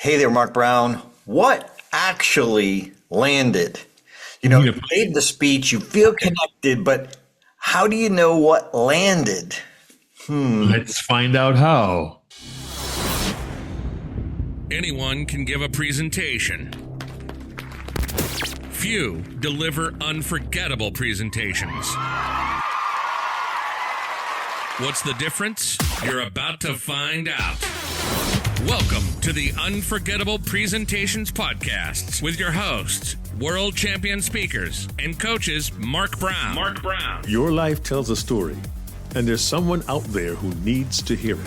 Hey there, Mark Brown. What actually landed? You made the speech, you feel connected, but how do you know what landed? Let's find out how. Anyone can give a presentation. Few deliver unforgettable presentations. What's the difference? You're about to find out. Welcome to the Unforgettable Presentations Podcasts with your hosts, world champion speakers and coaches Mark Brown. Your life tells a story, and there's someone out there who needs to hear it.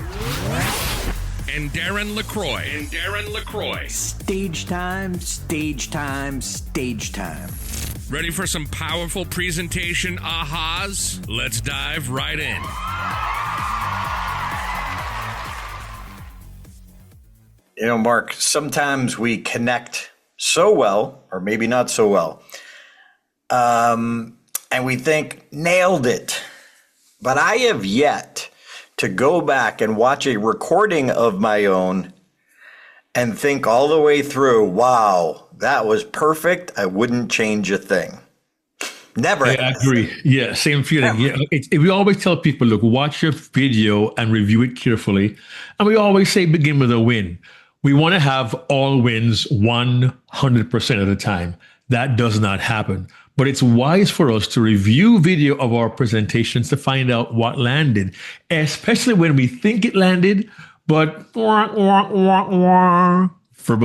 And Darren LaCroix. Stage time, stage time, stage time. Ready for some powerful presentation ahas? Let's dive right in. Mark, sometimes we connect so well, or maybe not so well, and we think, nailed it. But I have yet to go back and watch a recording of my own and think all the way through, wow, that was perfect. I wouldn't change a thing. Never. I agree. Yeah, same feeling. Yeah, we always tell people, look, watch your video and review it carefully. And we always say begin with a win. We want to have all wins 100% of the time. That does not happen. But it's wise for us to review video of our presentations to find out what landed, especially when we think it landed, but verbal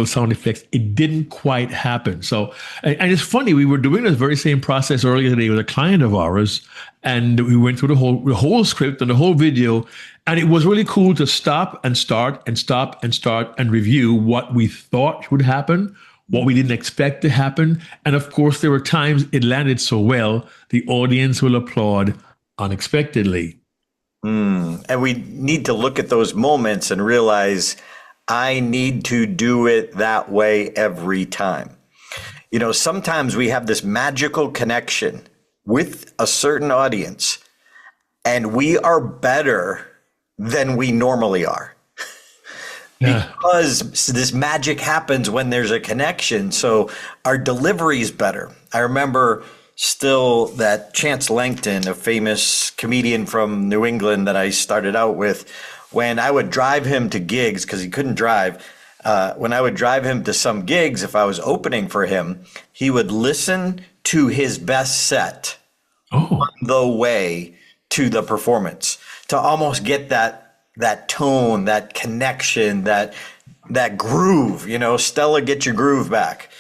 sound effects, it didn't quite happen. So, and it's funny, we were doing this very same process earlier today with a client of ours, and we went through the whole script and the whole video, and it was really cool to stop and start and stop and start and review what we thought would happen, what we didn't expect to happen. And of course, there were times it landed so well, the audience will applaud unexpectedly. And we need to look at those moments and realize I need to do it that way every time. Sometimes we have this magical connection with a certain audience, and we are better than we normally are. Because this magic happens when there's a connection. So our delivery is better. I remember still that Chance Langton, a famous comedian from New England that I started out with, when I would drive him to gigs, because he couldn't drive, when I would drive him to some gigs, if I was opening for him, he would listen to his best set on the way to the performance to almost get that tone, that connection, that groove. Stella, get your groove back.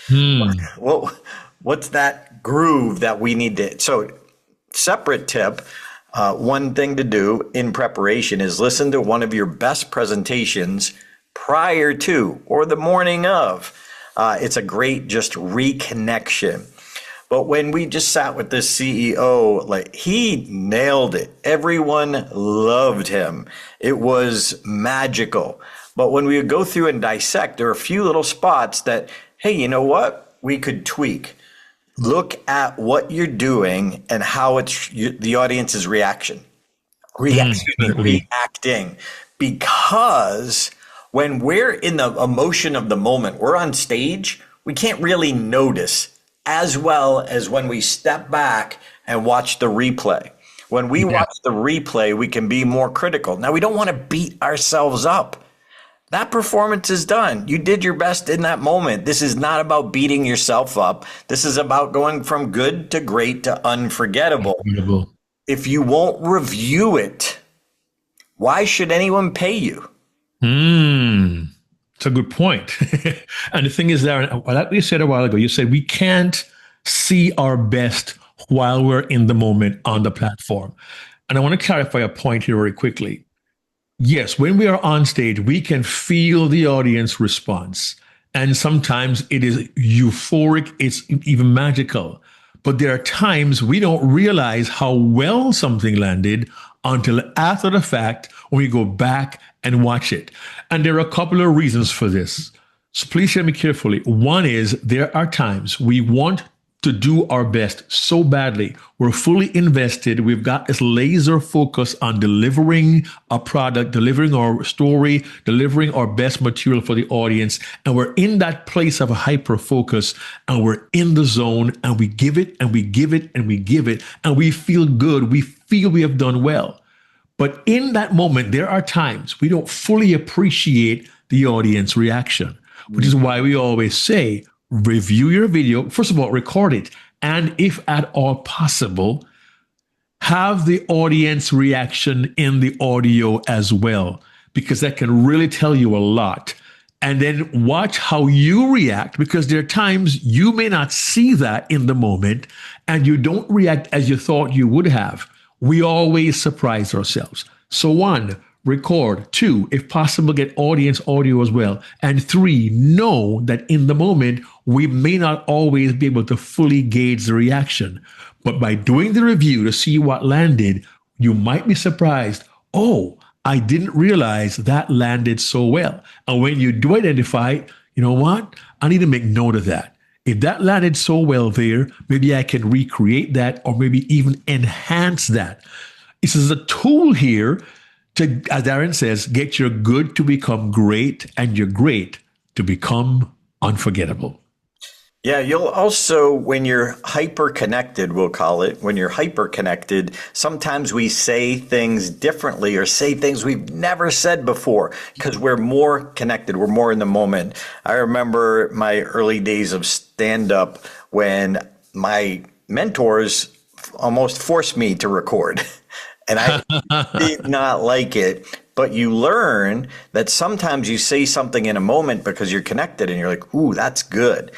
What's that groove that we need to? So, separate tip. One thing to do in preparation is listen to one of your best presentations prior to or the morning of. It's a great just reconnection. But when we just sat with this CEO, he nailed it. Everyone loved him. It was magical. But when we would go through and dissect, there are a few little spots that, hey, you know what? We could tweak. Look at what you're doing and how it's the audience's reacting. Because when we're in the emotion of the moment, we're on stage, we can't really notice as well as when we step back and watch the replay. When we watch the replay, we can be more critical. Now, we don't want to beat ourselves up. That performance is done. You did your best in that moment. This is not about beating yourself up. This is about going from good to great to unforgettable. If you won't review it, why should anyone pay you? It's a good point. And the thing is, Darren, like we said a while ago, you said we can't see our best while we're in the moment on the platform. And I want to clarify a point here very quickly. Yes, when we are on stage, we can feel the audience response. And sometimes it is euphoric, it's even magical. But there are times we don't realize how well something landed until after the fact when we go back and watch it. And there are a couple of reasons for this. So please hear me carefully. One is there are times we want to do our best so badly. We're fully invested. We've got this laser focus on delivering a product, delivering our story, delivering our best material for the audience. And we're in that place of a hyper focus, and we're in the zone, and we give it and we give it and we give it, and we feel good. We feel we have done well. But in that moment, there are times we don't fully appreciate the audience reaction, which is why we always say, review your video. First of all, record it. And if at all possible, have the audience reaction in the audio as well, because that can really tell you a lot. And then watch how you react, because there are times you may not see that in the moment and you don't react as you thought you would have. We always surprise ourselves. So 1, record. 2, if possible, get audience audio as well. And 3, know that in the moment, we may not always be able to fully gauge the reaction. But by doing the review to see what landed, you might be surprised. Oh, I didn't realize that landed so well. And when you do identify, you know what? I need to make note of that. If that landed so well there, maybe I can recreate that or maybe even enhance that. This is a tool here to, as Darren says, get your good to become great and your great to become unforgettable. Yeah, you'll also, when you're hyper connected, we'll call it, when you're hyper connected, sometimes we say things differently or say things we've never said before because we're more connected. We're more in the moment. I remember my early days of stand-up when my mentors almost forced me to record. And I did not like it. But you learn that sometimes you say something in a moment because you're connected and you're like, ooh, that's good.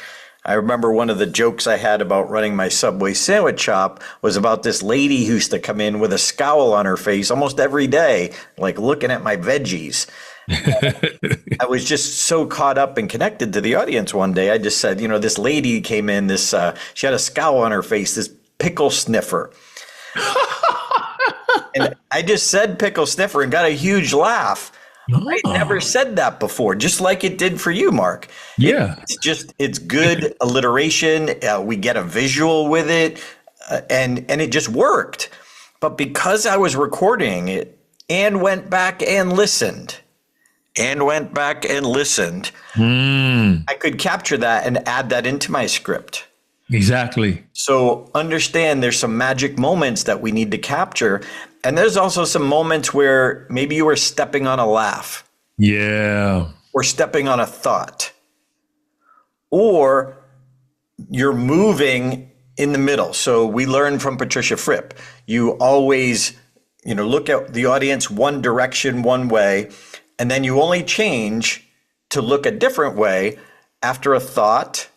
I remember one of the jokes I had about running my Subway sandwich shop was about this lady who used to come in with a scowl on her face almost every day, like looking at my veggies. I was just so caught up and connected to the audience one day. I just said, you know, this lady came in, she had a scowl on her face, this pickle sniffer. And I just said pickle sniffer and got a huge laugh. I never said that before, just like it did for you, Mark. Yeah. It's good alliteration. We get a visual with it, and it just worked. But because I was recording it and went back and listened, I could capture that and add that into my script. Exactly. So understand there's some magic moments that we need to capture. And there's also some moments where maybe you were stepping on a laugh. Yeah. Or stepping on a thought. Or you're moving in the middle. So we learned from Patricia Fripp. You always, look at the audience one direction, one way, and then you only change to look a different way after a thought,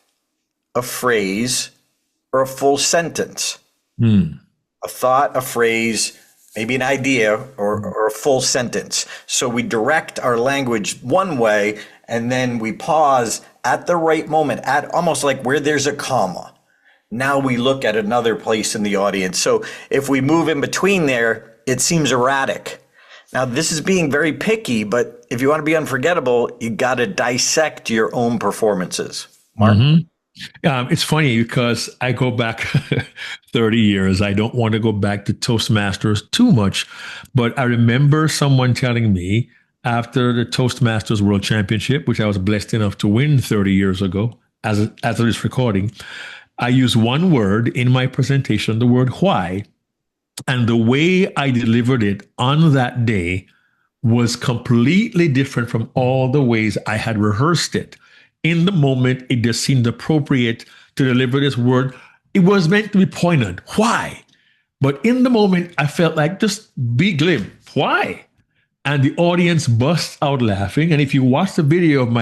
a phrase, or a full sentence. A thought, a phrase, maybe an idea, or a full sentence. So we direct our language one way, and then we pause at the right moment, at almost like where there's a comma. Now we look at another place in the audience. So if we move in between there, it seems erratic. Now, this is being very picky, but if you want to be unforgettable, you got to dissect your own performances. Mark? It's funny because I go back 30 years. I don't want to go back to Toastmasters too much, but I remember someone telling me after the Toastmasters World Championship, which I was blessed enough to win 30 years ago, as of this recording, I used one word in my presentation, the word why, and the way I delivered it on that day was completely different from all the ways I had rehearsed it. In the moment, it just seemed appropriate to deliver this word. It was meant to be poignant. Why? But in the moment, I felt like just be glib. Why? And the audience burst out laughing. And if you watch the video of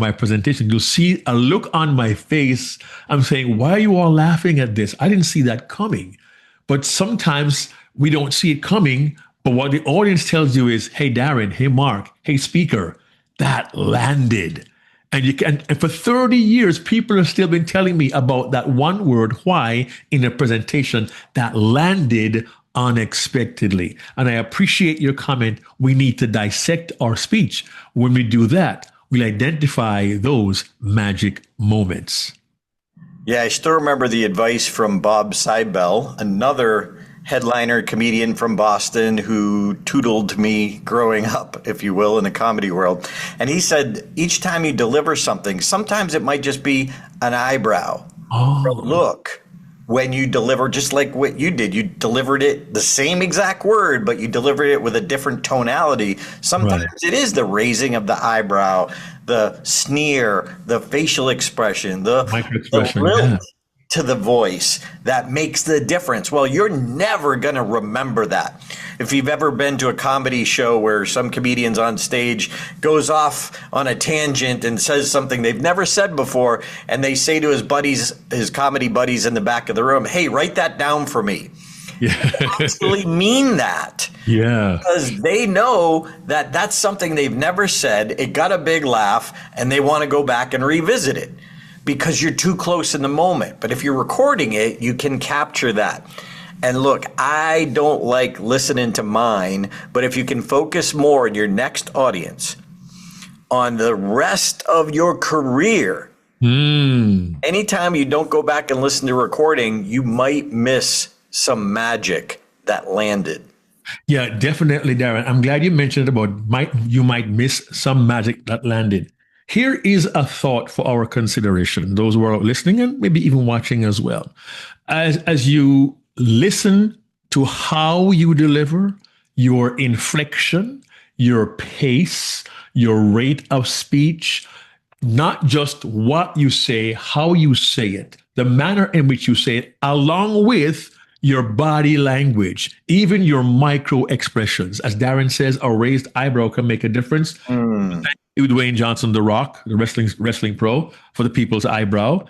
my presentation, you'll see a look on my face. I'm saying, why are you all laughing at this? I didn't see that coming. But sometimes we don't see it coming. But what the audience tells you is, hey, Darren, hey, Mark, hey, speaker, that landed. And for 30 years, people have still been telling me about that one word, why, in a presentation that landed unexpectedly. And I appreciate your comment. We need to dissect our speech. When we do that, we'll identify those magic moments. Yeah, I still remember the advice from Bob Seibel, another headliner comedian from Boston who tuteled me growing up, if you will, in the comedy world. And he said, each time you deliver something, sometimes it might just be an eyebrow, or a look. When you deliver, just like what you did, you delivered it the same exact word, but you delivered it with a different tonality. Sometimes it is the raising of the eyebrow, the sneer, the facial expression, the lilt to the voice that makes the difference. Well, you're never going to remember that. If you've ever been to a comedy show where some comedian's on stage goes off on a tangent and says something they've never said before, and they say to his buddies, his comedy buddies in the back of the room, hey, write that down for me. Yeah. They actually mean that. Yeah. Because they know that that's something they've never said. It got a big laugh and they want to go back and revisit it because you're too close in the moment. But if you're recording it, you can capture that. And look, I don't like listening to mine, but if you can focus more in your next audience on the rest of your career, anytime you don't go back and listen to recording, you might miss some magic that landed. Yeah, definitely, Darren. I'm glad you mentioned about you might miss some magic that landed. Here is a thought for our consideration, those who are listening and maybe even watching as well. As you listen to how you deliver, your inflection, your pace, your rate of speech, not just what you say, how you say it, the manner in which you say it, along with your body language, even your micro expressions. As Darren says, a raised eyebrow can make a difference. Thank you, Dwayne Johnson, The Rock, the wrestling pro, for the people's eyebrow.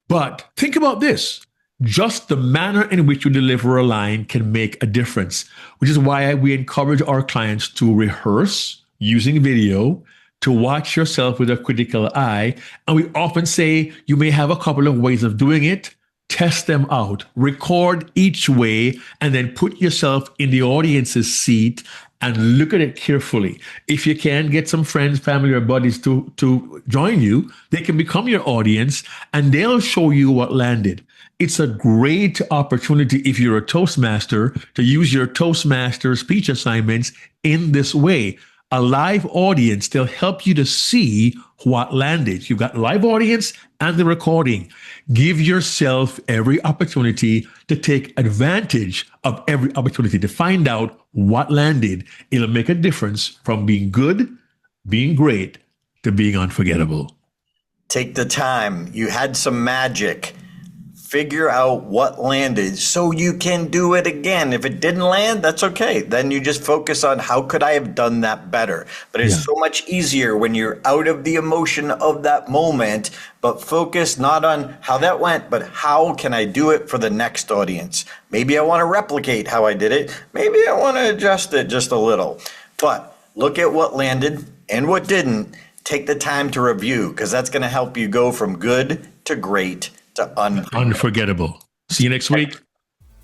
But think about this. Just the manner in which you deliver a line can make a difference, which is why we encourage our clients to rehearse using video, to watch yourself with a critical eye. And we often say you may have a couple of ways of doing it. Test them out, record each way, and then put yourself in the audience's seat and look at it carefully. If you can get some friends, family, or buddies to join you, they can become your audience and they'll show you what landed. It's a great opportunity if you're a Toastmaster to use your Toastmaster speech assignments in this way. A live audience, they'll help you to see what landed. You've got live audience and the recording. Give yourself every opportunity to take advantage of every opportunity to find out what landed. It'll make a difference from being good, being great, to being unforgettable. Take the time. You had some magic. Figure out what landed so you can do it again. If it didn't land, that's okay. Then you just focus on how could I have done that better. But it's so much easier when you're out of the emotion of that moment, but focus not on how that went, but how can I do it for the next audience? Maybe I want to replicate how I did it. Maybe I want to adjust it just a little. But look at what landed and what didn't. Take the time to review because that's going to help you go from good to great to unforgettable. See you next week.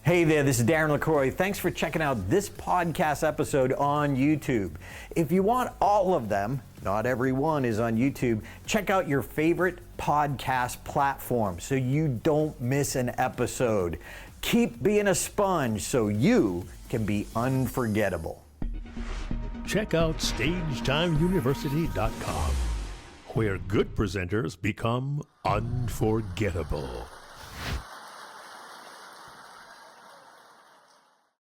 Hey there, this is Darren LaCroix. Thanks for checking out this podcast episode on YouTube. If you want all of them, not every one is on YouTube, check out your favorite podcast platform so you don't miss an episode. Keep being a sponge so you can be unforgettable. Check out StagetimeUniversity.com, where good presenters become unforgettable.